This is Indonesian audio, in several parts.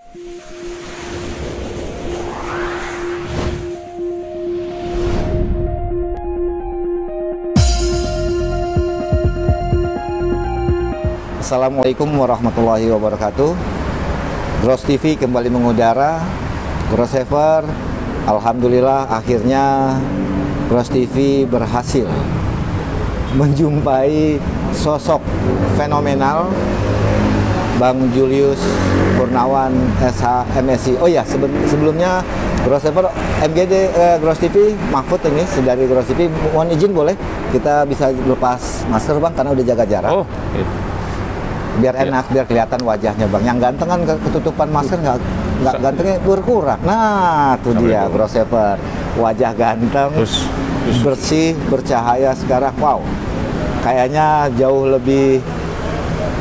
Assalamualaikum warahmatullahi wabarakatuh. Gross TV kembali mengudara. Grossaver, alhamdulillah akhirnya Gross TV berhasil menjumpai sosok fenomenal Bang Julius Purnawan SH MSI. Oh ya, sebelumnya Grossaver MGD Gross TV, Mahfud ini dari Gross TV, mohon izin boleh kita bisa lepas masker Bang karena udah jaga jarak. Oh, gitu. Biar enak, biar kelihatan wajahnya Bang. Yang ganteng kan ketutupan masker nggak gantengnya berkurang. Nah, itu dia Grossaver, wajah ganteng, bersih, bercahaya sekarang. Wow, kayaknya jauh lebih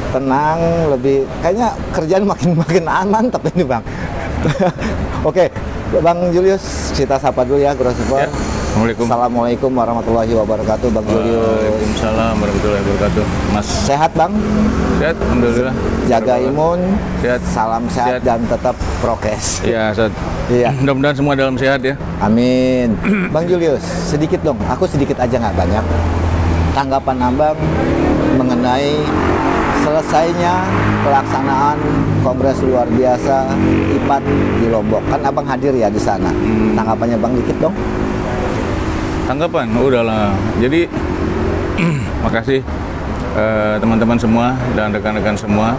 tenang, lebih kayaknya kerjaan makin mantap ini Bang. Oke, Bang Julius, kita sapa dulu ya Grossaver. Ya. Assalamualaikum warahmatullahi wabarakatuh Bang Julius. Waalaikumsalam warahmatullahi wabarakatuh. Mas sehat Bang? Sehat, alhamdulillah. Jaga imun, sehat. Salam sehat dan tetap prokes. Iya, sehat. Iya. Mudah-mudahan semua dalam sehat ya. Amin. Bang Julius, sedikit dong, aku sedikit aja nggak banyak. Tanggapan Abang mengenai selesainya pelaksanaan Kongres luar biasa IPAT di Lombok. Kan Abang hadir ya di sana. Tanggapannya Bang dikit dong. Tanggapan, udahlah. Jadi makasih teman-teman semua dan rekan-rekan semua.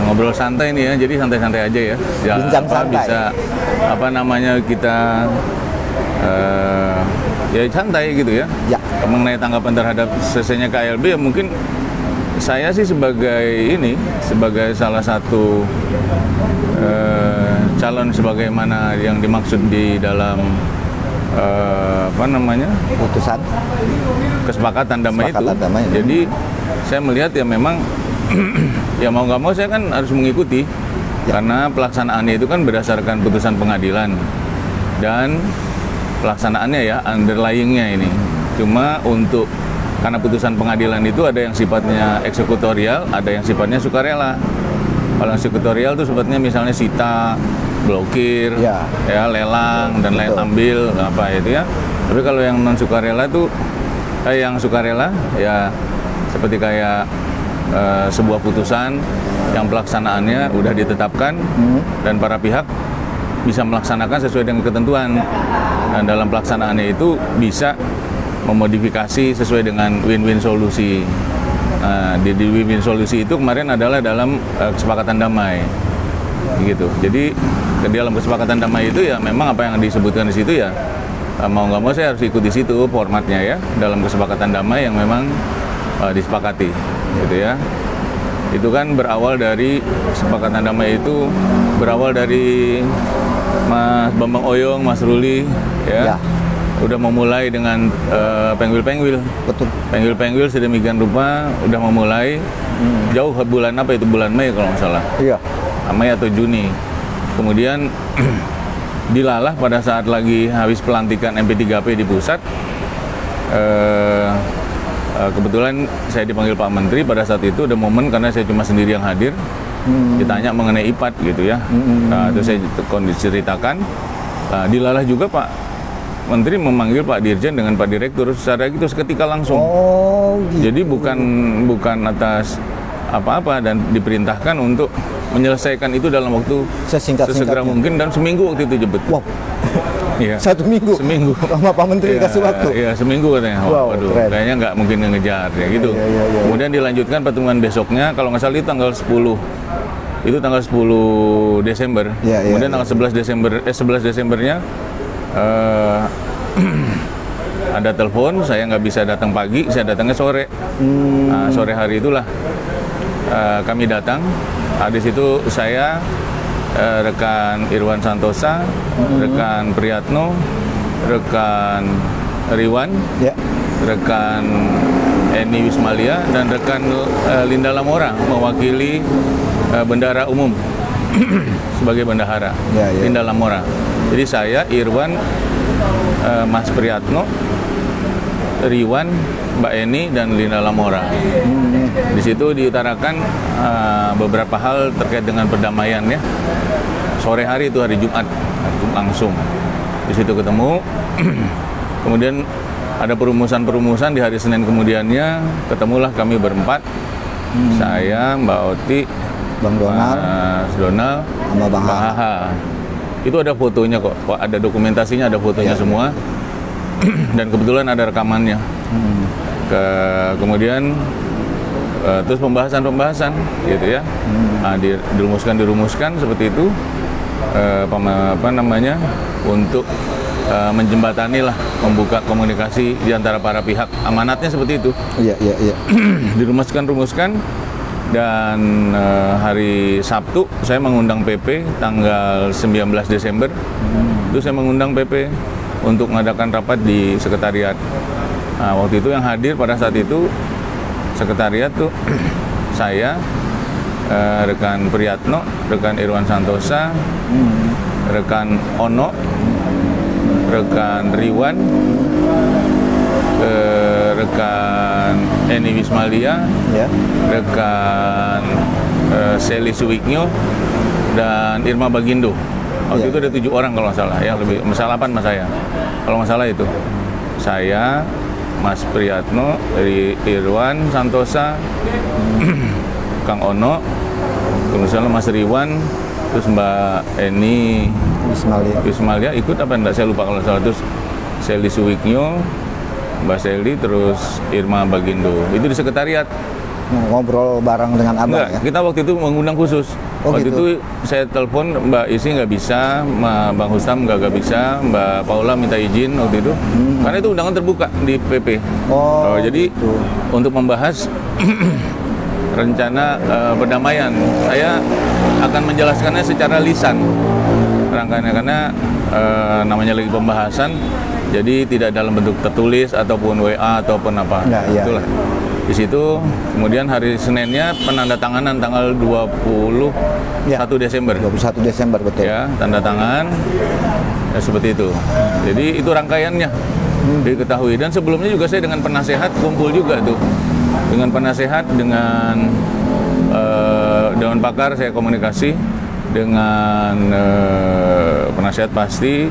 Ngobrol santai nih ya, jadi santai-santai aja ya. Bincang santai. Bisa apa namanya kita ya santai gitu ya. Ya. Mengenai tanggapan terhadap selesainya KLB ya mungkin saya sih sebagai salah satu calon sebagaimana yang dimaksud di dalam Putusan kesepakatan damai itu. Damai. Jadi saya melihat ya memang ya mau nggak mau saya kan harus mengikuti ya. Karena pelaksanaannya itu kan berdasarkan putusan pengadilan dan pelaksanaannya ya underlyingnya ini. Cuma karena putusan pengadilan itu ada yang sifatnya eksekutorial, ada yang sifatnya sukarela. Kalau eksekutorial itu sifatnya misalnya sita, blokir, ya lelang dan lain ambil apa itu ya. Tapi kalau yang non sukarela itu yang sukarela ya seperti kayak sebuah putusan yang pelaksanaannya udah ditetapkan dan para pihak bisa melaksanakan sesuai dengan ketentuan. Dan dalam pelaksanaannya itu bisa memodifikasi sesuai dengan win-win solusi. Nah, di win-win solusi itu kemarin adalah dalam kesepakatan damai. Gitu. Jadi di dalam kesepakatan damai itu ya memang apa yang disebutkan di situ ya mau nggak mau saya harus ikut di situ formatnya ya dalam kesepakatan damai yang memang disepakati gitu ya. Itu kan berawal dari kesepakatan damai itu berawal dari Mas Bambang Oyong, Mas Ruli ya. Udah memulai dengan penggwil-penggwil. Betul. Penggwil-penggwil sedemikian rupa udah memulai jauh bulan apa itu bulan Mei kalau nggak salah. Iya. Mei atau Juni. Kemudian dilalah pada saat lagi habis pelantikan MP3P di pusat. Kebetulan saya dipanggil Pak Menteri pada saat itu ada momen karena saya cuma sendiri yang hadir. Ditanya mengenai IPAT gitu ya. Nah, itu saya ceritakan. Nah, dilalah juga Pak Menteri memanggil Pak Dirjen dengan Pak Direktur secara gitu seketika langsung. Oh, gitu. Jadi bukan atas apa-apa dan diperintahkan untuk menyelesaikan itu dalam waktu sesegera mungkin dan seminggu waktu itu jebet. Wow. Iya. 1 minggu. Seminggu. Sama Pak Menteri kasih waktu. Iya, seminggu katanya. Wow, waduh, kayaknya nggak mungkin ngejar ya gitu. Iya. Kemudian dilanjutkan pertemuan besoknya kalau nggak salah itu tanggal 10. Itu tanggal 10 Desember. Kemudian tanggal 11 Desembernya ada telepon, saya nggak bisa datang pagi, saya datangnya sore. Nah, sore hari itulah kami datang. Di situ saya, rekan Irwan Santosa, rekan Priyatno, rekan Riwan, rekan Eni Wismalia, dan rekan Linda Lamora mewakili Bendahara Umum sebagai bendahara. Linda Lamora. Jadi saya, Irwan, Mas Priyatno, Riwan, Mbak Eni, dan Lina Lamora. Di situ diutarakan beberapa hal terkait dengan perdamaian ya. Sore hari itu hari Jumat langsung. Di situ ketemu. Kemudian ada perumusan-perumusan di hari Senin kemudiannya, ketemulah kami berempat. Saya, Mbak Oti, Bang Donald, Mas Donald, sama Bang Haha. Itu ada fotonya kok, ada dokumentasinya, ada fotonya semua. Dan kebetulan ada rekamannya. Kemudian terus pembahasan gitu ya. Nah, dirumuskan seperti itu. Apa namanya, untuk menjembatani lah, membuka komunikasi di antara para pihak. Amanatnya seperti itu. Iya. Dirumuskan dan hari Sabtu saya mengundang PP tanggal 19 Desember. Itu saya mengundang PP untuk mengadakan rapat di sekretariat. Nah, waktu itu yang hadir pada saat itu sekretariat tuh saya, rekan Priyatno, rekan Irwan Santosa, rekan Ono, rekan Riwan, rekan Eni Wismalia, rekan Seli Suwiknyo, dan Irma Bagindo. Waktu itu ada 7 orang kalau nggak salah, ya lebih, masalah 8 mas saya. Kalau nggak salah itu, saya, Mas Priyatno, Irwan Santosa, Kang Ono, kemudian Mas Riwan, terus Mbak Eni Wismalia ikut apa enggak, saya lupa kalau salah. Terus Seli Suwiknyo, Mbak Seli, terus Irma Bagindo. Itu di sekretariat. Ngobrol bareng dengan abang. Enggak, ya? kita waktu itu mengundang khusus. Waktu gitu. itu saya telepon Mbak Isi nggak bisa, Bang Hustam nggak bisa, Mbak Paula minta izin waktu itu. Karena itu undangan terbuka di PP. Jadi gitu. untuk membahas rencana perdamaian, saya akan menjelaskannya secara lisan rangkaiannya, karena namanya lagi pembahasan, jadi tidak dalam bentuk tertulis ataupun WA ataupun apa. Itulah. Di situ kemudian hari Seninnya penandatanganan tanggal 21 Desember. 21 Desember betul. Ya, tanda tangan ya, seperti itu. Jadi itu rangkaiannya diketahui. Dan sebelumnya juga saya dengan penasehat kumpul juga tuh. Dengan penasehat, dengan Dewan Pakar saya komunikasi, dengan penasehat pasti,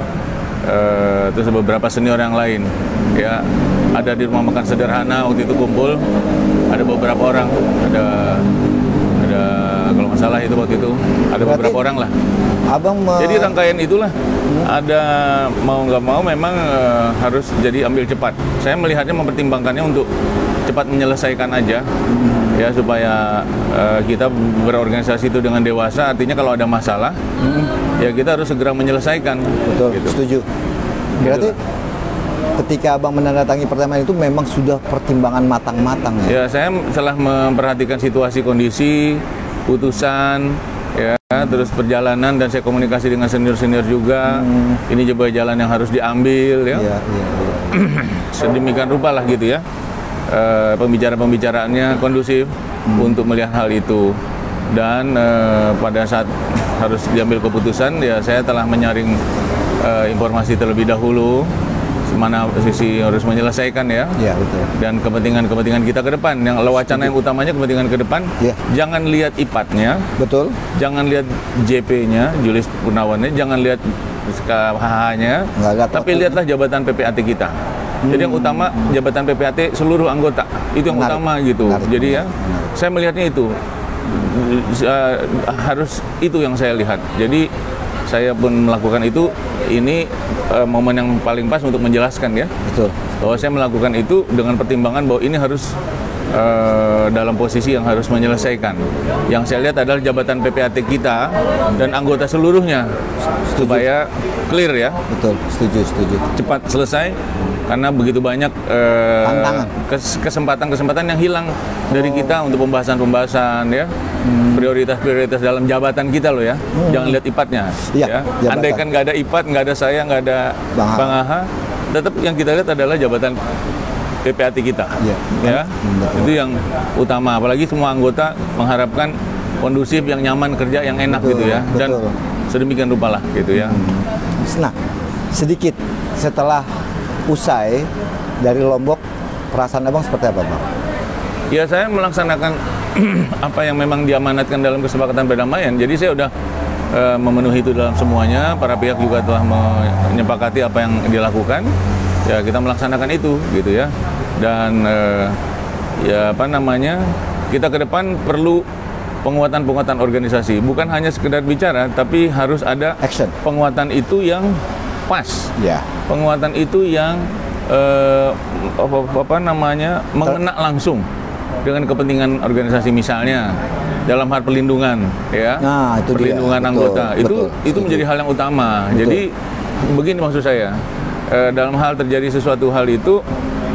terus beberapa senior yang lain. Ya, ada di rumah makan sederhana waktu itu kumpul, ada beberapa orang, ada kalau nggak salah itu waktu itu ada beberapa orang lah. Jadi rangkaian itulah, ada mau nggak mau memang harus jadi ambil cepat. Saya melihatnya mempertimbangkannya untuk cepat menyelesaikan aja, ya supaya kita berorganisasi itu dengan dewasa. Artinya kalau ada masalah, ya kita harus segera menyelesaikan. Betul, gitu. setuju. Berarti ketika abang menandatangani perdamaian itu memang sudah pertimbangan matang-matang ya? Ya, saya setelah memperhatikan situasi, kondisi, putusan, ya, terus perjalanan, dan saya komunikasi dengan senior-senior juga. Ini juga jalan yang harus diambil, ya. Sedemikian rupa lah gitu ya. Pembicaraan-pembicaraannya kondusif untuk melihat hal itu. Dan pada saat harus diambil keputusan, ya saya telah menyaring informasi terlebih dahulu mana sisi harus menyelesaikan ya. Iya, betul. Dan kepentingan kita ke depan, yang wacana yang utamanya kepentingan ke depan. Ya. Jangan lihat IPAT-nya. Betul. Jangan lihat JP-nya, Julius Purnawannya, jangan lihat KHH-nya, tapi lihatlah jabatan PPAT kita. Jadi yang utama jabatan PPAT seluruh anggota. Itu yang utama gitu. Jadi ya, saya melihatnya itu harus itu yang saya lihat. Jadi saya pun melakukan itu. Ini momen yang paling pas untuk menjelaskan ya. Betul. Bahwa saya melakukan itu dengan pertimbangan bahwa ini harus dalam posisi yang harus menyelesaikan. Yang saya lihat adalah jabatan PPAT kita dan anggota seluruhnya. Supaya clear ya. Betul, setuju. Cepat selesai, karena begitu banyak kesempatan-kesempatan yang hilang dari kita untuk pembahasan-pembahasan ya. Prioritas-prioritas dalam jabatan kita loh ya. Jangan lihat IPAT-nya ya. Andaikan nggak ada IPAT, nggak ada saya, nggak ada Bang Aha, tetap yang kita lihat adalah jabatan PPAT kita. Ya. Itu yang utama. Apalagi semua anggota mengharapkan kondusif, yang nyaman, kerja yang enak gitu ya. Dan sedemikian rupa lah gitu ya. Nah, sedikit setelah usai dari Lombok perasaan abang seperti apa, Bang? Ya, saya melaksanakan apa yang memang diamanatkan dalam kesepakatan perdamaian. Jadi saya udah memenuhi itu dalam semuanya. Para pihak juga telah menyepakati apa yang dilakukan. Ya, kita melaksanakan itu, gitu ya. Dan ya apa namanya, kita ke depan perlu penguatan organisasi. Bukan hanya sekedar bicara, tapi harus ada Action. penguatan itu yang pas. Ya. Penguatan itu yang mengena langsung dengan kepentingan organisasi, misalnya dalam hal perlindungan, ya. Nah, itu perlindungan dia. anggota. Betul. Itu menjadi hal yang utama. Betul. Jadi begini maksud saya, dalam hal terjadi sesuatu hal itu,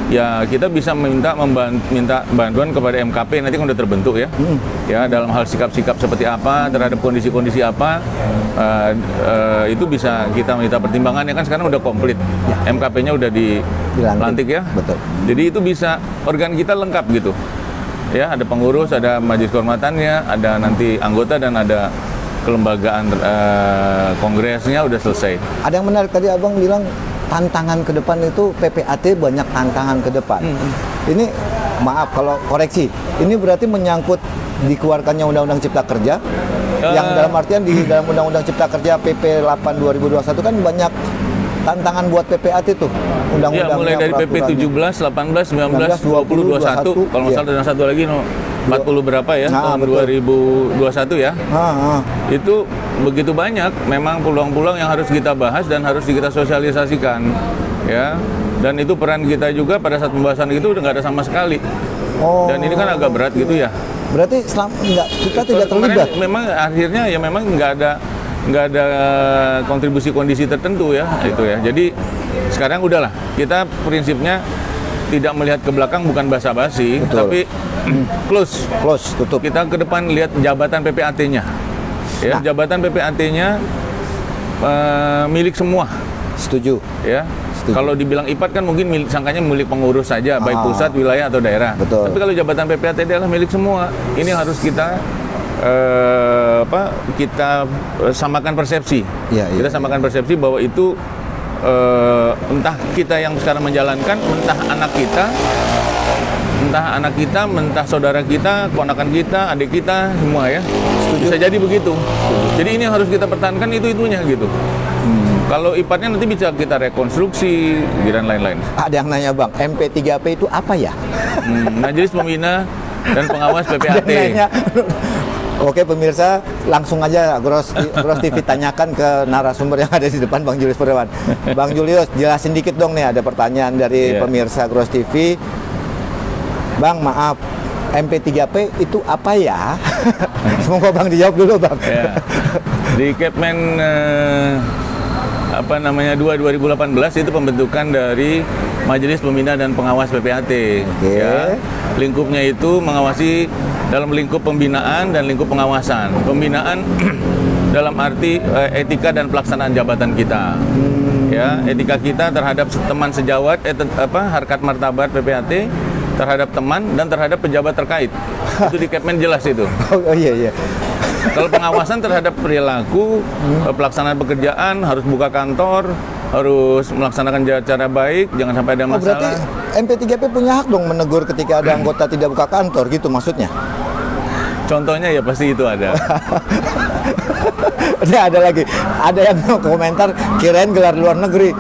ya kita bisa minta bantuan kepada MKP, nanti kan udah terbentuk ya. Ya, dalam hal sikap-sikap seperti apa, terhadap kondisi-kondisi apa, itu bisa kita minta pertimbangan, ya kan sekarang udah komplit. Ya. MKP-nya udah dilantik ya. Betul. Jadi itu bisa, organ kita lengkap gitu. Ya, ada pengurus, ada majelis kehormatannya, ada nanti anggota, dan ada kelembagaan kongresnya udah selesai. Ada yang menarik tadi abang bilang tantangan ke depan itu PPAT banyak tantangan ke depan. Ini maaf kalau koreksi, ini berarti menyangkut dikeluarkannya Undang-Undang Cipta Kerja, yang dalam artian di dalam Undang-Undang Cipta Kerja PP 8 2021 kan banyak tantangan buat PPAT tuh. Ya, mulai dari PP 17, 18, 19, 20, 21, kalau nggak salah ada satu lagi 40 berapa ya, tahun betul. 2021 ya. Itu begitu banyak memang peluang-peluang yang harus kita bahas dan harus kita sosialisasikan, ya. Dan itu peran kita juga pada saat pembahasan itu udah nggak ada sama sekali. Dan ini kan agak berat gitu ya. Berarti kita tidak terlibat. Memang akhirnya ya memang nggak ada kontribusi kondisi tertentu ya, itu ya. Jadi sekarang udahlah, kita prinsipnya tidak melihat ke belakang, bukan basa-basi, tapi close, tutup. Kita ke depan lihat jabatan PPAT-nya. Ya, jabatan PPAT-nya milik semua. Setuju. Ya. Setuju. Kalau dibilang IPAT kan mungkin sangkanya milik pengurus saja, baik pusat, wilayah atau daerah. Betul. Tapi kalau jabatan PPAT adalah milik semua. Ini harus kita kita samakan persepsi. Kita samakan persepsi bahwa itu entah kita yang sekarang menjalankan, entah anak kita, entah saudara kita, keponakan kita, adik kita, semua ya. Bisa jadi begitu. Jadi ini harus kita pertahankan itunya gitu. Kalau IPAT-nya nanti bisa kita rekonstruksi dan lain-lain. Ada yang nanya Bang, MP3P itu apa ya? Majelis Pembina dan Pengawas PPAT. Oke pemirsa, langsung aja Gros TV tanyakan ke narasumber yang ada di depan, Bang Julius Purniawan. Bang Julius, jelasin dikit dong nih, ada pertanyaan dari pemirsa Gros TV. Bang, maaf, MP3P itu apa ya? Semoga Bang dijawab dulu, Bang. Ya. Di Kepmen 2018 itu pembentukan dari Majelis Pembina dan Pengawas PPAT. Ya. Lingkupnya itu mengawasi dalam lingkup pembinaan dan lingkup pengawasan. Pembinaan dalam arti etika dan pelaksanaan jabatan kita. Ya, etika kita terhadap teman sejawat, harkat martabat PPAT, terhadap teman dan terhadap pejabat terkait. Itu di Kepmen jelas itu. Oh iya. Kalau pengawasan terhadap perilaku, pelaksanaan pekerjaan, harus buka kantor, harus melaksanakan cara baik, jangan sampai ada masalah. Berarti MP3P punya hak dong menegur ketika ada anggota tidak buka kantor, gitu maksudnya? Contohnya ya pasti itu ada. Ini ada lagi, ada yang komentar kirain gelar luar negeri.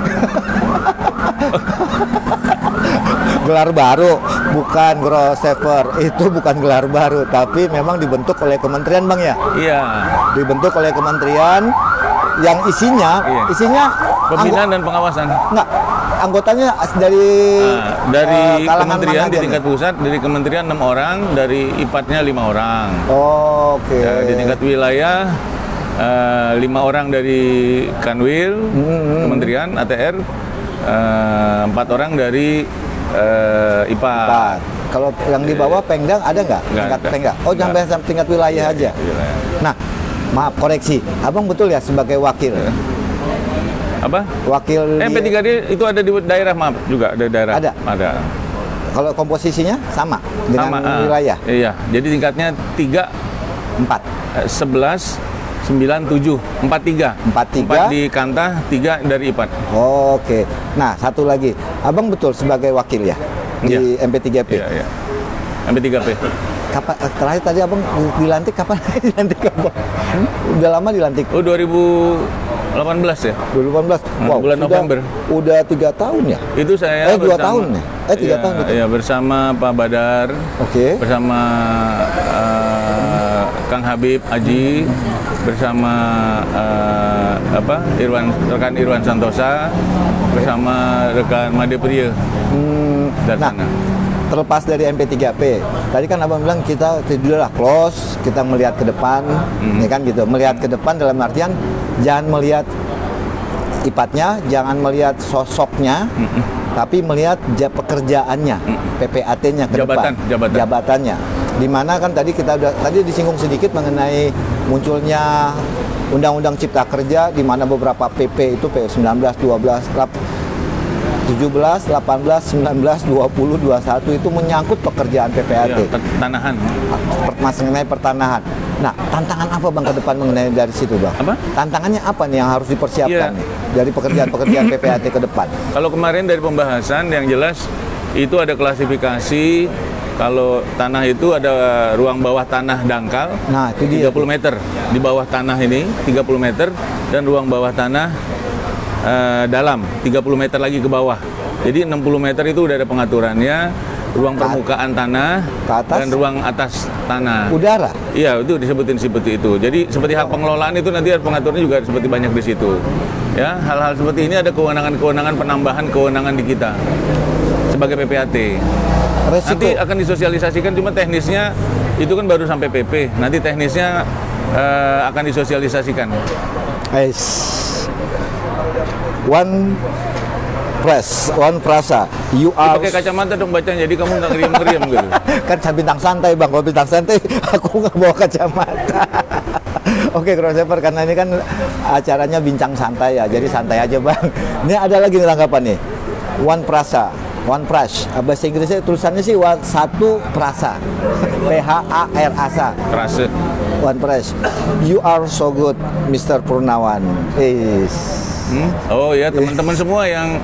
Gelar baru, bukan Grossever. Itu bukan gelar baru, tapi memang dibentuk oleh kementerian, Bang ya? Iya. Dibentuk oleh kementerian yang isinya pembinaan dan pengawasan. Enggak, anggotanya dari kementerian di tingkat pusat, dari kementerian 6 orang, dari IPAT-nya 5 orang. Oke. Ya, di tingkat wilayah 5 orang dari Kanwil, kementerian ATR, 4 orang dari IPAT. Kalau yang di bawah Pengdang ada nggak? Tingkat Pengdang. Oh, sampai tingkat wilayah aja. Wilayah. Nah, maaf koreksi, Abang betul ya sebagai wakil? Apa? Wakil MP3D itu ada di daerah, maaf juga ada daerah. Ada. Kalau komposisinya sama dengan wilayah? Iya, jadi tingkatnya 3, 4, 11, 9, 7, 43. 4 di Kantah, 3 dari IPAT. Oke. Nah, satu lagi, Abang betul sebagai wakil ya? di MP3P. Iya. MP3P. Kapan terakhir tadi abang dilantik kapan? Dilantik kapan? Udah lama dilantik. Oh 2018 ya? 2018. Wow, bulan November. Udah 3 tahun ya? Itu saya 2 tahun ya? 3 tahun gitu. Iya, bersama Pak Badar. Oke. Bersama Kang Habib Aji, bersama rekan Irwan Santosa, bersama rekan Made Priya. Dari sana. Terlepas dari MP3P, tadi kan abang bilang kita tidurlah close, kita melihat ke depan, ya kan gitu. Melihat ke depan dalam artian jangan melihat ipatnya, jangan melihat sosoknya, tapi melihat pekerjaannya, PPAT-nya ke depan, jabatannya. Dimana kan tadi kita tadi disinggung sedikit mengenai munculnya Undang-Undang Cipta Kerja, di mana beberapa PP itu PP 19, 12, 17, 18, 19, 20, 21 itu menyangkut pekerjaan PPAT. Ya, tanahan. Mengenai pertanahan. Nah, tantangan apa bang ke depan mengenai dari situ bang? Apa? Tantangannya apa nih yang harus dipersiapkan nih, dari pekerjaan-pekerjaan PPAT ke depan? Kalau kemarin dari pembahasan yang jelas itu ada klasifikasi. Kalau tanah itu ada ruang bawah tanah dangkal, nah, itu dia. 30 meter di bawah tanah ini 30 meter, dan ruang bawah tanah dalam 30 meter lagi ke bawah. Jadi 60 meter itu udah ada pengaturannya, ruang permukaan tanah ke atas, dan ruang atas tanah. Udara. Iya, itu disebutin seperti itu. Jadi seperti hak pengelolaan itu nanti pengaturannya juga seperti banyak di situ. Ya, hal-hal seperti ini ada kewenangan-kewenangan penambahan kewenangan di kita sebagai PPAT. Resiko. Nanti akan disosialisasikan, cuma teknisnya itu kan baru sampai PP. Nanti teknisnya akan disosialisasikan. One Prasa, you are... Pakai kacamata dong bacanya, jadi kamu nggak ngeriam-ngeriam gitu. Kan saya bintang santai bang, kalau bintang santai aku nggak bawa kacamata. Oke, crossover, karena ini kan acaranya bincang santai ya, jadi santai aja bang. Ini ada lagi nih tanggapan nih, One Prasa, bahasa Inggrisnya tulisannya sih satu Prasa, PHARASA. Prasa. One Prasa, you are so good, Mr. Purnawan. Oh ya, teman-teman semua yang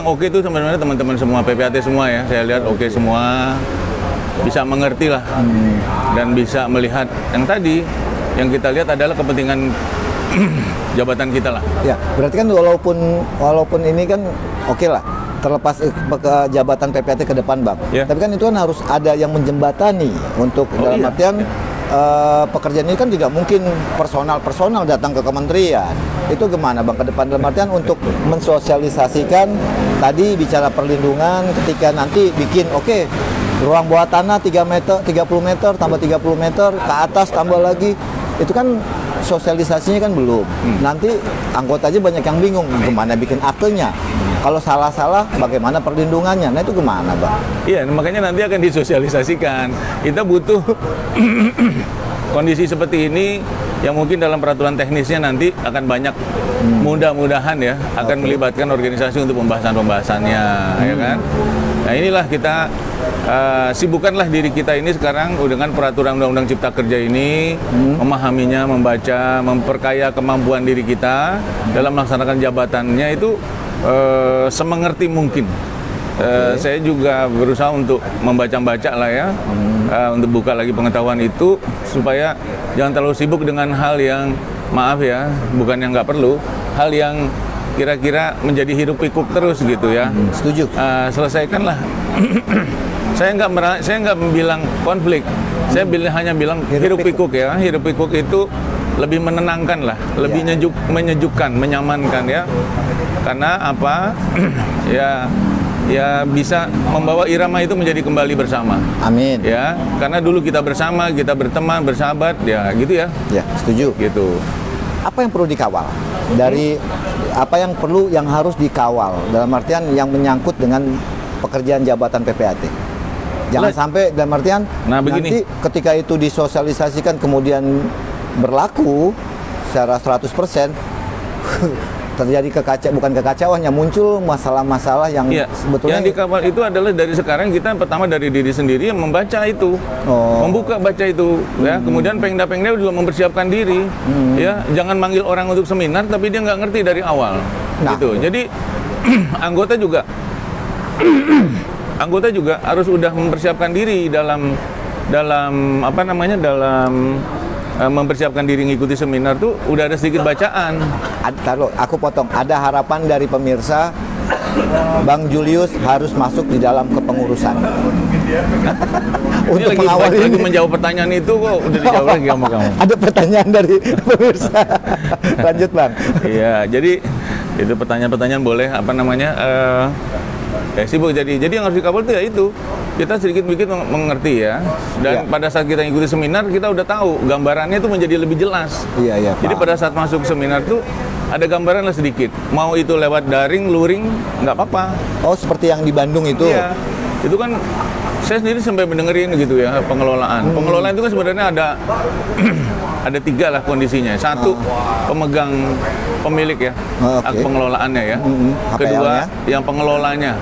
oke itu sebenarnya teman-teman semua PPAT semua ya. Saya lihat oke semua, bisa mengerti lah dan bisa melihat yang tadi yang kita lihat adalah kepentingan jabatan kita lah. Ya, berarti kan walaupun ini kan oke lah, terlepas ke jabatan PPAT ke depan bang. Ya. Tapi kan itu kan harus ada yang menjembatani untuk dalam artian pekerjaan ini kan tidak mungkin personal datang ke kementerian. Itu gimana bang ke depan dalam artian untuk mensosialisasikan tadi bicara perlindungan ketika nanti bikin ruang bawah tanah 30 meter tambah 30 meter ke atas tambah lagi, itu kan sosialisasinya kan belum. Nanti anggota aja banyak yang bingung gimana bikin aktenya. Kalau salah-salah bagaimana perlindungannya? Nah itu gimana bang? Iya, makanya nanti akan disosialisasikan. Kita butuh kondisi seperti ini yang mungkin dalam peraturan teknisnya nanti akan banyak, mudah-mudahan ya, akan melibatkan organisasi untuk pembahasan-pembahasannya, ya kan? Nah inilah kita sibukkanlah diri kita ini sekarang dengan peraturan Undang-Undang Cipta Kerja ini, memahaminya, membaca, memperkaya kemampuan diri kita dalam melaksanakan jabatannya itu semengerti mungkin. Saya juga berusaha untuk membaca-baca lah ya, untuk buka lagi pengetahuan itu supaya jangan terlalu sibuk dengan hal yang, maaf ya, bukan yang nggak perlu, hal yang kira-kira menjadi hiruk pikuk terus gitu ya. Setuju. Selesaikanlah. Saya nggak bilang konflik, saya hanya bilang hiruk pikuk ya. Hiruk pikuk itu lebih menenangkan lah, lebih menyejukkan, menyamankan ya. Karena apa? ya bisa membawa irama itu menjadi kembali bersama. Amin. Ya, karena dulu kita bersama, kita berteman, bersahabat, ya gitu ya. Ya, setuju. Gitu. Apa yang perlu dikawal? Dari apa yang harus dikawal dalam artian yang menyangkut dengan pekerjaan jabatan PPAT? Jangan sampai dalam artian nanti ketika itu disosialisasikan kemudian berlaku secara 100%, terjadi bukan kekacauan, yang muncul masalah-masalah yang sebetulnya yang dikawal itu adalah dari sekarang kita pertama dari diri sendiri yang membaca itu, membuka baca itu, ya. Kemudian Pengda juga mempersiapkan diri, ya. Jangan manggil orang untuk seminar tapi dia nggak ngerti dari awal, gitu. Jadi anggota juga anggota juga harus udah mempersiapkan diri dalam apa namanya, dalam mempersiapkan diri ngikuti seminar tuh udah ada sedikit bacaan. Taruh, aku potong. Ada harapan dari pemirsa, Bang Julius harus masuk di dalam kepengurusan. Ini lagi menjawab pertanyaan itu kok udah dijawab lagi sama kamu. Ada pertanyaan dari pemirsa. Lanjut Bang. Iya, jadi itu pertanyaan-pertanyaan boleh apa namanya sibuk. Jadi yang harus dikawal itu ya itu. Kita sedikit-sedikit mengerti ya. Dan pada saat kita ikuti seminar kita udah tahu gambarannya itu menjadi lebih jelas. Iya. Jadi pada saat masuk seminar tuh ada gambaran lah sedikit. Mau itu lewat daring, luring, nggak apa-apa. Oh, seperti yang di Bandung itu? Iya. Itu kan saya sendiri sampai mendengerin gitu ya pengelolaan. Pengelolaan itu kan sebenarnya ada 3 lah kondisinya. 1 pemegang pemilik ya, hak pengelolaannya ya. Kedua yang pengelolanya.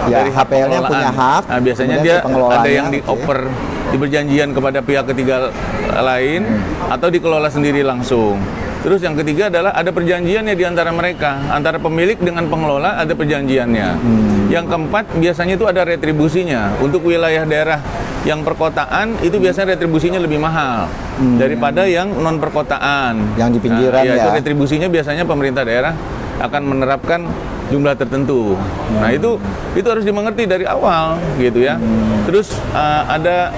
Ya, dari hak HPL-nya punya hak. Nah, biasanya dia ada yang dioper di perjanjian kepada pihak ketiga lain atau dikelola sendiri langsung. Terus yang ketiga adalah ada perjanjiannya di antara mereka, antara pemilik dengan pengelola ada perjanjiannya. Yang keempat biasanya itu ada retribusinya. Untuk wilayah daerah yang perkotaan itu biasanya retribusinya lebih mahal daripada yang non perkotaan. Yang di pinggiran ya. Itu retribusinya biasanya pemerintah daerah akan menerapkan jumlah tertentu. Nah itu harus dimengerti dari awal gitu ya. Terus ada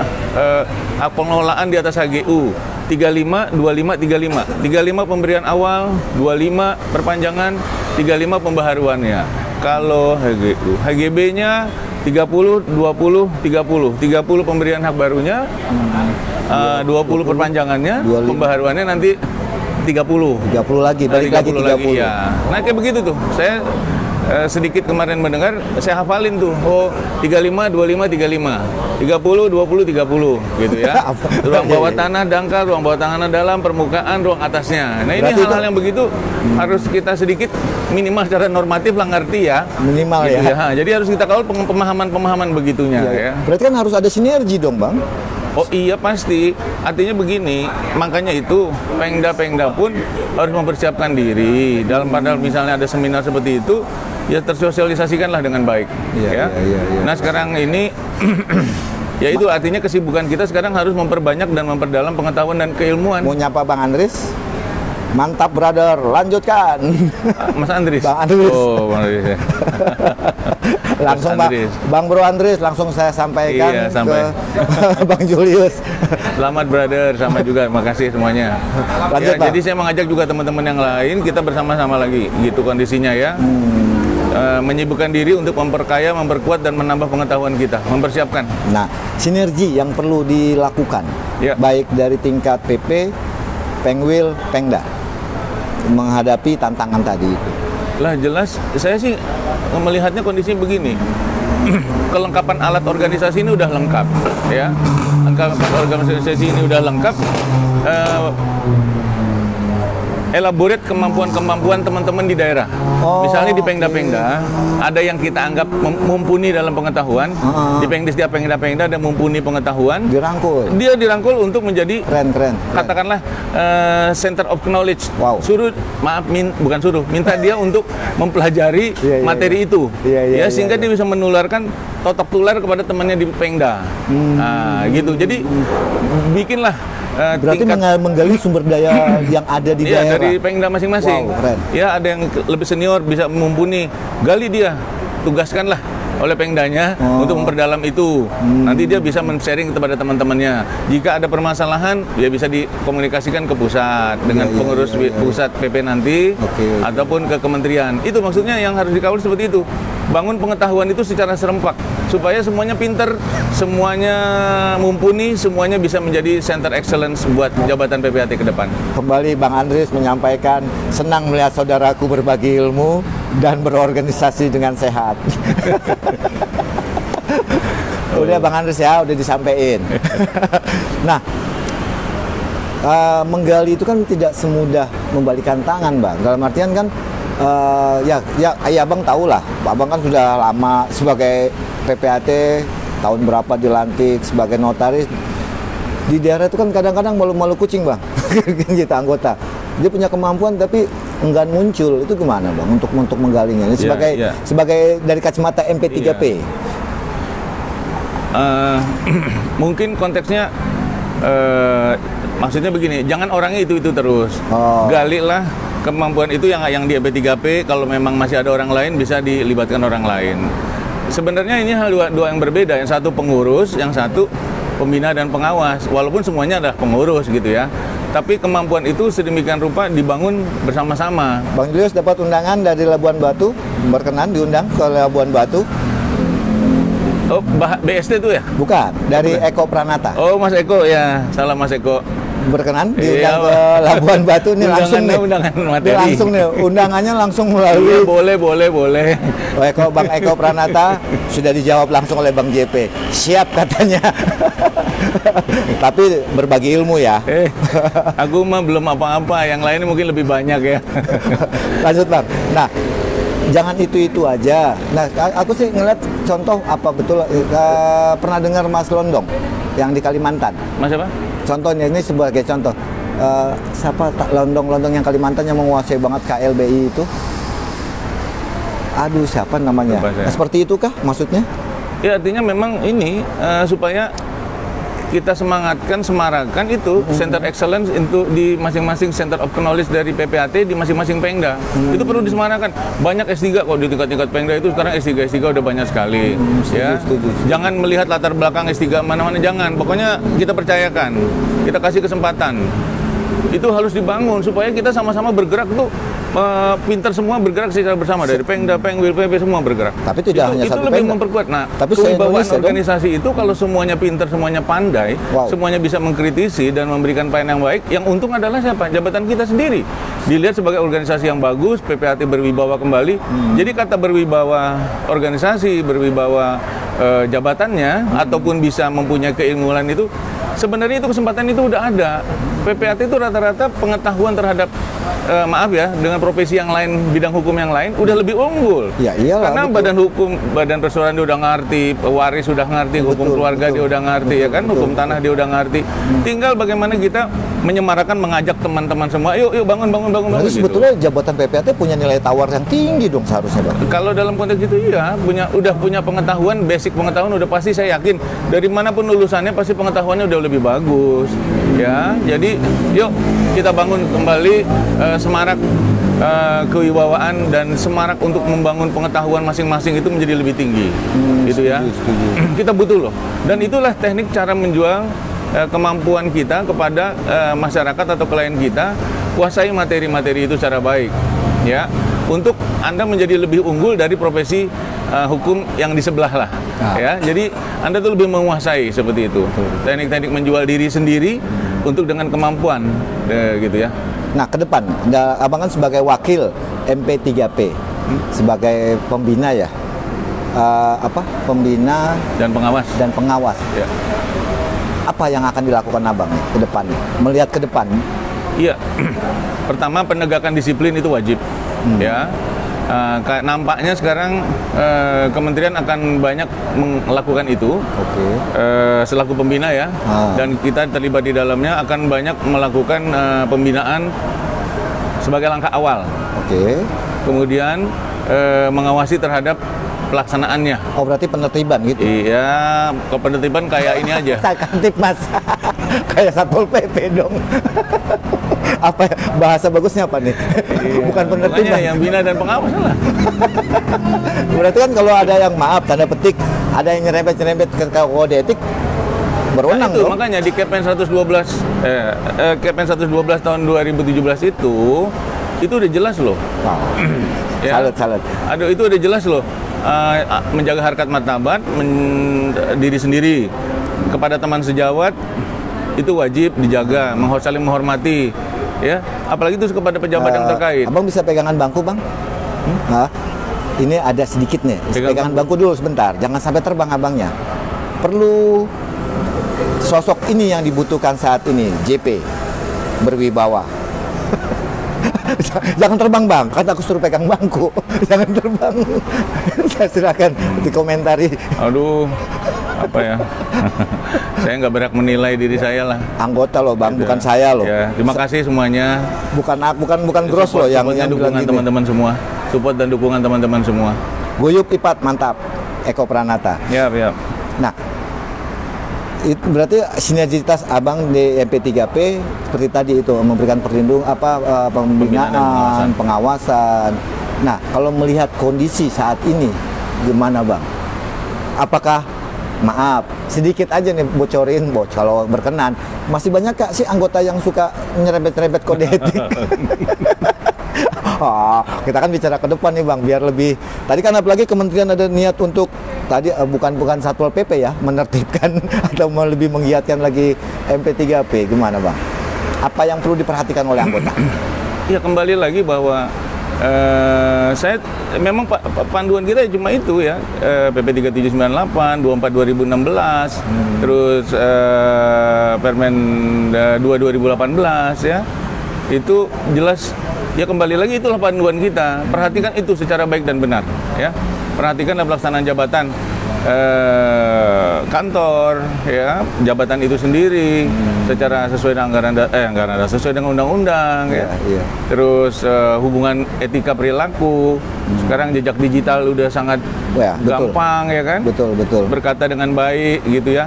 pengelolaan di atas HGU 35, 25, 35. 35 pemberian awal, 25 perpanjangan, 35 pembaharuannya. Kalau HGU, HGB-nya 30, 20, 30. 30 pemberian hak barunya, 20 perpanjangannya, 25. pembaharuannya nanti 30. 30 lagi, balik lagi 30. Ya. Nah kayak begitu tuh. Saya sedikit kemarin mendengar, saya hafalin tuh. Oh, 35, 25, 35. 30, 20, 30 gitu ya. Ruang bawah tanah dangkal, ruang bawah tanah dalam, permukaan, ruang atasnya. Nah ini hal-hal yang begitu harus kita sedikit minimal secara normatif lah ngerti ya. Minimal gitu ya. Jadi harus kita kawal pemahaman-pemahaman begitunya ya. Berarti kan harus ada sinergi dong Bang? Oh iya pasti. Artinya begini, makanya itu Pengda pun harus mempersiapkan diri. Dalam padahal misalnya ada seminar seperti itu, ya tersosialisasikanlah dengan baik. Iya. Nah sekarang ini ya itu artinya kesibukan kita sekarang harus memperbanyak dan memperdalam pengetahuan dan keilmuan. Mau nyapa Bang Andris? Mantap brother, lanjutkan. Mas Andris. Bang Andris. Oh, Bang Andris ya. Langsung Bang Bro Andris langsung saya sampaikan ke Bang Julius. Selamat brother, sama juga. Makasih semuanya. Lanjut, ya, jadi saya mengajak juga teman-teman yang lain, kita bersama-sama lagi gitu kondisinya ya. Menyibukkan diri untuk memperkaya, memperkuat dan menambah pengetahuan kita, mempersiapkan. Nah, sinergi yang perlu dilakukan baik dari tingkat PP, Pengwil, Pengda menghadapi tantangan tadi itu. Lah jelas, saya sih melihatnya kondisi begini. Kelengkapan alat organisasi ini udah lengkap, ya. Organisasi ini udah lengkap. Elaborate kemampuan-kemampuan teman-teman di daerah. Misalnya di Pengda-Pengda ada yang kita anggap mumpuni dalam pengetahuan. Di setiap Pengda-Pengda ada mumpuni pengetahuan. Dirangkul. Dia dirangkul untuk menjadi keren. Katakanlah center of knowledge. Wow. Bukan suruh, minta dia untuk mempelajari materi itu. Sehingga dia bisa menularkan totok tular kepada temannya di Pengda. Nah, gitu. Jadi bikinlah berarti menggali sumber daya yang ada di daerah. Dari Pengda masing-masing. Wow, keren. Ya, ada yang lebih senior bisa mumpuni. Gali dia, tugaskanlah oleh Pengdanya untuk memperdalam itu. Nanti dia bisa men-sharing kepada teman-temannya. Jika ada permasalahan, dia bisa dikomunikasikan ke pusat dengan pengurus pusat PP nanti ataupun ke kementerian. Itu maksudnya yang harus dikawal seperti itu. Bangun pengetahuan itu secara serempak supaya semuanya pinter, semuanya mumpuni, semuanya bisa menjadi center excellence buat jabatan PPAT ke depan. Kembali Bang Andris menyampaikan, senang melihat saudaraku berbagi ilmu dan berorganisasi dengan sehat. Udah Bang Andris ya, udah disampaikan. Nah, menggali itu kan tidak semudah membalikan tangan Bang. Dalam artian kan Abang tahu lah, Abang kan sudah lama sebagai PPAT, tahun berapa dilantik sebagai notaris. Di daerah itu kan kadang-kadang malu-malu kucing Bang, kita anggota. Dia punya kemampuan tapi enggan muncul, itu gimana Bang untuk menggalinya? Ini sebagai dari kacamata MP3P. Mungkin konteksnya maksudnya begini, jangan orangnya itu terus. Galilah kemampuan itu yang di MP3P. Kalau memang masih ada orang lain, bisa dilibatkan orang lain. Sebenarnya ini hal dua yang berbeda. Yang satu pengurus, yang satu pembina dan pengawas. Walaupun semuanya adalah pengurus gitu ya. Tapi kemampuan itu sedemikian rupa dibangun bersama-sama. Bang Julius dapat undangan dari Labuan Batu, berkenan diundang ke Labuan Batu. Oh, BST itu ya? Bukan, dari Eko Pranata. Oh, Mas Eko ya, salah Mas Eko. Berkenan diundang ke Labuan Batu nih langsung nih. Undangan materi. Ini langsung nih, undangannya langsung melalui. Boleh. Bang Eko Pranata sudah dijawab langsung oleh Bang JP. Siap katanya. Tapi berbagi ilmu ya. Aku mah belum apa-apa, yang lain mungkin lebih banyak ya. Lanjut Bang. Nah, jangan itu aja. Nah, aku sih ngeliat contoh apa betul pernah dengar Mas Londong yang di Kalimantan. Mas apa? Contohnya ini sebagai contoh. Siapa Londong yang Kalimantan yang menguasai banget KLBI itu? Aduh, siapa namanya? Nah, seperti itu kah maksudnya? Ya, artinya memang ini supaya kita semarakkan itu Center Excellence untuk di masing-masing Center of Knowledge dari PPAT di masing-masing Pengda. Itu perlu disemarakan. Banyak S3 kok di tingkat-tingkat Pengda itu sekarang S3 udah banyak sekali. Setuju. Jangan melihat latar belakang S3 mana-mana, jangan. Pokoknya kita percayakan, kita kasih kesempatan. Itu harus dibangun supaya kita sama-sama bergerak tuh pinter semua bergerak secara bersama dari Pengda, Pengwil, PP semua bergerak. Tapi tidak hanya itu satu lebih Pengda. Memperkuat. Nah, tapi kewibawaan organisasi itu kalau semuanya pinter, semuanya pandai, semuanya bisa mengkritisi dan memberikan pelayanan yang baik, yang untung adalah siapa? Jabatan kita sendiri. Dilihat sebagai organisasi yang bagus, PPAT berwibawa kembali. Jadi kata berwibawa organisasi, berwibawa jabatannya, ataupun bisa mempunyai keilmuan itu, sebenarnya itu kesempatan itu udah ada. PPAT itu rata-rata pengetahuan terhadap maaf ya, dengan profesi yang lain, bidang hukum yang lain udah lebih unggul. Ya iyalah. Karena betul. Badan hukum, badan perseorangan dia udah ngerti, waris sudah ngerti, hukum keluarga dia udah ngerti, ya kan, hukum tanah dia udah ngerti. Tinggal bagaimana kita menyemarakan, mengajak teman-teman semua, yuk bangun. Jadi sebetulnya jabatan PPAT punya nilai tawar yang tinggi dong seharusnya, Bang. Kalau dalam konteks itu iya, udah punya pengetahuan, basic pengetahuan udah pasti, saya yakin dari manapun lulusannya pasti pengetahuannya udah lebih bagus. Ya, jadi yuk kita bangun kembali semarak kewibawaan dan semarak untuk membangun pengetahuan masing-masing itu menjadi lebih tinggi, gitu ya. Setuju. Kita butuh loh, dan itulah teknik cara menjual kemampuan kita kepada masyarakat atau klien kita, kuasai materi-materi itu secara baik, ya, untuk Anda menjadi lebih unggul dari profesi hukum yang di sebelah lah, ya. Jadi Anda tuh lebih menguasai seperti itu, teknik-teknik menjual diri sendiri untuk dengan kemampuan, gitu ya. Nah, ke depan, Abang kan sebagai wakil MP3P, sebagai pembina ya, pembina dan pengawas. Ya. Apa yang akan dilakukan Abang ke depan? Melihat ke depan? Iya, pertama penegakan disiplin itu wajib, ya. Nampaknya sekarang kementerian akan banyak melakukan itu, selaku pembina ya, dan kita terlibat di dalamnya akan banyak melakukan pembinaan sebagai langkah awal. Kemudian mengawasi terhadap pelaksanaannya. Oh, berarti penertiban gitu? Iya, penertiban kayak ini aja. Saya kantip Mas, kayak Satpol PP dong. Apa bahasa bagusnya apa nih? Bukan penertiban. Yang bina dan pengawas lah. Berarti kan kalau ada yang maaf tanda petik, ada yang nyerempet ke kode etik, berwenang itu, dong. Makanya di Kepmen 112 Kepmen 112 tahun 2017 itu udah jelas loh. Ya. Salut. Aduh, itu udah jelas loh. Menjaga harkat martabat diri sendiri kepada teman sejawat itu wajib dijaga, saling menghormati, ya, apalagi itu kepada pejabat yang terkait. Abang bisa pegangan bangku, Bang? Ini ada sedikit nih, pegangan bangku dulu sebentar, jangan sampai terbang abangnya. Perlu sosok ini yang dibutuhkan saat ini, JP berwibawa. Jangan terbang, Bang, kata aku suruh pegang bangku. Jangan terbang. Saya silakan dikomentari. Aduh, apa ya? Saya nggak berhak menilai diri saya lah. Anggota loh Bang, Gitu. bukan saya loh. Ya, terima kasih semuanya. Bukan Gross loh yang Supportnya, bilang dukungan gini. teman-teman semua. Support dan dukungan teman-teman semua. Guyup Ipat mantap. Eko Pranata. Ya, ya. Nah, itu berarti sinergitas Abang di MP3P seperti tadi itu memberikan perlindungan Pembinaan dan pembinaan, pengawasan. Nah, kalau melihat kondisi saat ini gimana Bang? Apakah maaf sedikit aja nih bocorin kalau berkenan masih banyak Kak sih anggota yang suka nyerempet-nyerempet kode etik? Oh, kita kan bicara ke depan nih Bang, biar lebih. Tadi kan apalagi kementerian ada niat untuk tadi bukan Satpol PP ya, menertibkan atau lebih menggiatkan lagi MP3P. Gimana Bang? Apa yang perlu diperhatikan oleh anggota? Ya kembali lagi bahwa saya memang panduan kita cuma itu ya, PP 3798, 24 2016, terus Permen 2 2018 ya. Itu jelas. Ya kembali lagi itulah panduan kita. Perhatikan itu secara baik dan benar, ya. Perhatikan pelaksanaan jabatan kantor, ya, jabatan itu sendiri secara sesuai dengan anggaran sesuai dengan undang-undang, ya. Terus hubungan etika perilaku. Sekarang jejak digital udah sangat gampang, ya kan? Betul. Berkata dengan baik, gitu ya.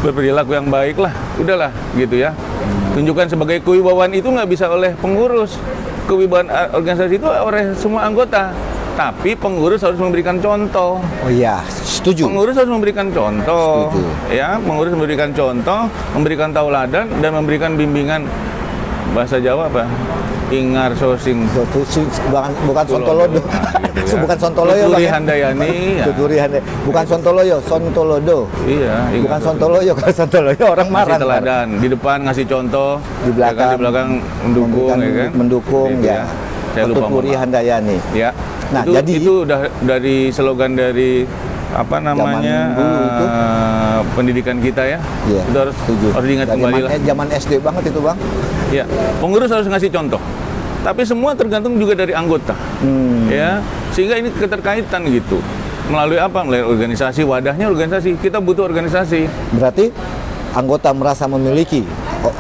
Berperilaku yang baik lah, udahlah, gitu ya. Tunjukkan sebagai kewibawaan itu nggak bisa oleh pengurus. Kewibawaan organisasi itu oleh semua anggota. Tapi pengurus harus memberikan contoh. Oh iya, setuju. Pengurus harus memberikan contoh. Setuju. Ya, pengurus memberikan contoh, memberikan tauladan dan memberikan bimbingan bahasa Jawa apa? Ingar sosing. Bukan Sontolodo. Gitu ya. Bukan Sontoloyo Bang. Tuturi Handayani. Ya. Tuturi Handayani. Bukan Sontoloyo, Sontolodo. Iya, bukan Sontoloyo. Kalau Sontoloyo orang marah. Ngasih teladan, di depan ngasih contoh, di belakang, ya kan, di belakang mendukung, ya kan? Mendukung, gitu ya. Saya lupa. Tuturi Handayani. Ya. Nah, jadi itu udah dari slogan dari apa namanya pendidikan kita ya. Iya, itu harus diingat kembali lah. Zaman SD banget itu Bang. Ya, pengurus harus ngasih contoh. Tapi semua tergantung juga dari anggota. Ya, sehingga ini keterkaitan gitu. Melalui apa? Melalui organisasi, wadahnya organisasi. Kita butuh organisasi. Berarti anggota merasa memiliki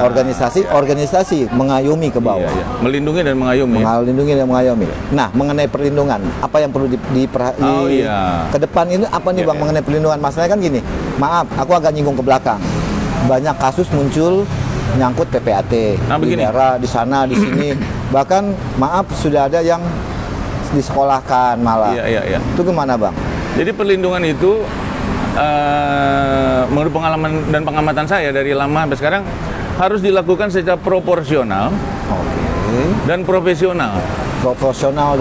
organisasi mengayomi ke bawah. Iya. Melindungi dan mengayomi. Melindungi dan mengayomi. Nah, mengenai perlindungan, apa yang perlu ke depan ini apa nih Bang mengenai perlindungan? Masalahnya kan gini, maaf, aku agak nyinggung ke belakang. Banyak kasus muncul nyangkut PPAT di daerah, di sana, di sini. Bahkan maaf sudah ada yang disekolahkan malah. Iya. Itu gimana Bang? Jadi perlindungan itu menurut pengalaman dan pengamatan saya dari lama sampai sekarang harus dilakukan secara proporsional dan profesional. Proporsional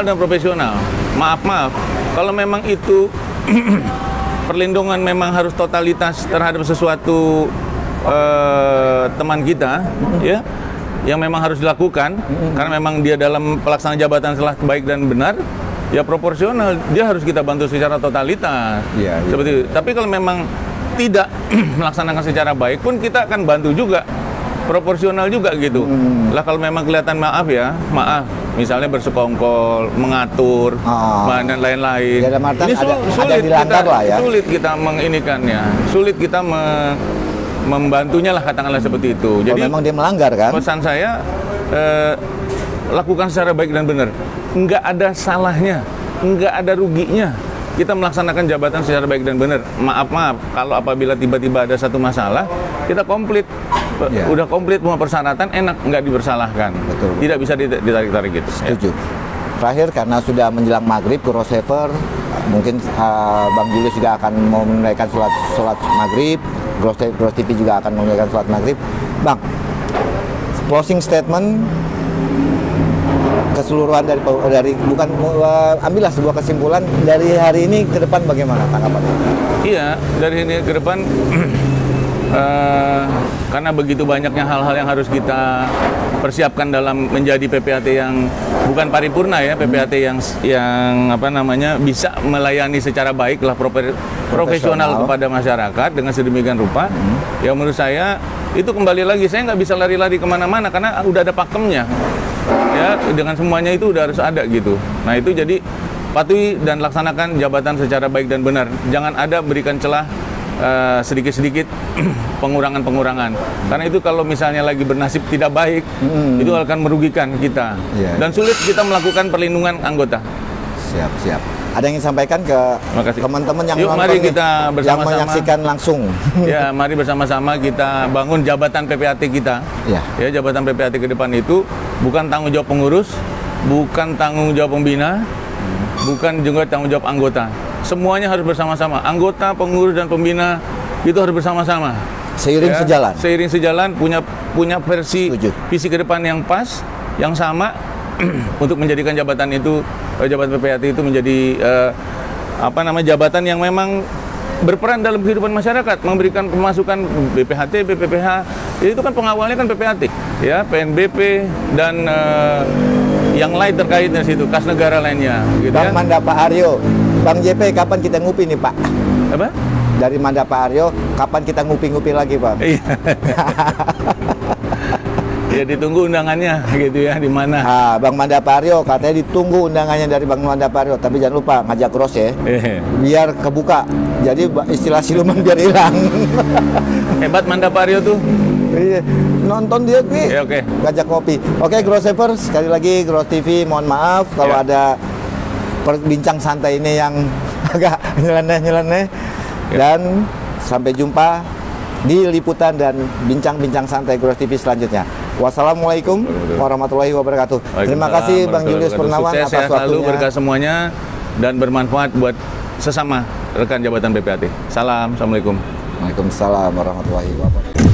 dan profesional. Maaf, kalau memang itu perlindungan memang harus totalitas terhadap sesuatu teman kita, ya, yang memang harus dilakukan karena memang dia dalam pelaksanaan jabatan setelah baik dan benar. Ya proporsional, dia harus kita bantu secara totalitas. Seperti itu. Tapi kalau memang tidak melaksanakan secara baik pun kita akan bantu juga, proporsional juga gitu. Lah kalau memang kelihatan maaf, misalnya bersekongkol, mengatur, dan lain-lain. Ini sulit kita menginikannya, sulit kita membantunya lah, katakanlah seperti itu. Jadi memang dia melanggar kan? Pesan saya lakukan secara baik dan benar. Nggak ada salahnya, nggak ada ruginya kita melaksanakan jabatan secara baik dan benar. Maaf, kalau apabila tiba-tiba ada satu masalah, kita komplit. Udah komplit semua persyaratan, enak, nggak dipersalahkan. Betul. Tidak bisa ditarik-tarik gitu. Setuju. Terakhir, karena sudah menjelang maghrib, crossover, mungkin Bang Julius juga akan mau menunaikan sholat maghrib, Gross TV juga akan menunaikan sholat maghrib. Bang, closing statement keseluruhan dari bukan ambillah sebuah kesimpulan dari hari ini ke depan bagaimana tanggapannya? Iya, dari ini ke depan karena begitu banyaknya hal-hal yang harus kita persiapkan dalam menjadi PPAT yang bukan paripurna ya, PPAT yang apa namanya bisa melayani secara baik lah, profesional kepada masyarakat dengan sedemikian rupa. Ya menurut saya itu kembali lagi, saya nggak bisa lari-lari kemana-mana karena udah ada pakemnya. Ya, dengan semuanya itu udah harus ada gitu. Nah itu jadi patuhi dan laksanakan jabatan secara baik dan benar. Jangan ada berikan celah sedikit-sedikit pengurangan-pengurangan. Karena itu kalau misalnya lagi bernasib tidak baik, itu akan merugikan kita. Dan sulit kita melakukan perlindungan anggota. Siap. Ada yang ingin sampaikan ke teman-teman yang nonton, mari kita bersama-sama, yang menyaksikan langsung. Ya, mari bersama-sama kita bangun jabatan PPAT kita. Ya, jabatan PPAT ke depan itu bukan tanggung jawab pengurus, bukan tanggung jawab pembina, bukan juga tanggung jawab anggota. Semuanya harus bersama-sama. Anggota, pengurus, dan pembina itu harus bersama-sama. Seiring sejalan. Seiring sejalan, punya versi visi ke depan yang pas, yang sama untuk menjadikan jabatan itu, jabatan PPAT itu menjadi jabatan yang memang berperan dalam kehidupan masyarakat, memberikan pemasukan BPHT, BPPH. Itu kan pengawalnya kan PPAT, ya, PNBP dan yang lain terkait dari situ, kas negara lainnya. Gitu, Bang Manda, Pak Aryo, Bang JP, kapan kita ngupi nih Pak? Apa? Dari Manda, Pak Aryo, kapan kita ngupi-ngupi lagi Bang? Iya. Ya ditunggu undangannya gitu ya, di mana? Bang Manda, Pak Aryo katanya ditunggu undangannya dari Bang Manda, Pak Aryo, tapi jangan lupa ngajak cross ya, biar kebuka. Jadi istilah siluman biar hilang. Hebat Manda, Pak Aryo tuh. Iya, nonton dia nih. Ya, oke. Ngajak kopi. Oke, Growsavers, sekali lagi Grow TV mohon maaf kalau ada perbincang santai ini yang agak nyeleneh. Dan sampai jumpa di liputan dan bincang-bincang santai Grow TV selanjutnya. Wassalamualaikum warahmatullahi wabarakatuh. Terima kasih Bang Julius Purnawan atas waktunya. Selalu berkah semuanya dan bermanfaat buat sesama rekan jabatan PPAT. Salam, assalamualaikum. Waalaikumsalam warahmatullahi wabarakatuh.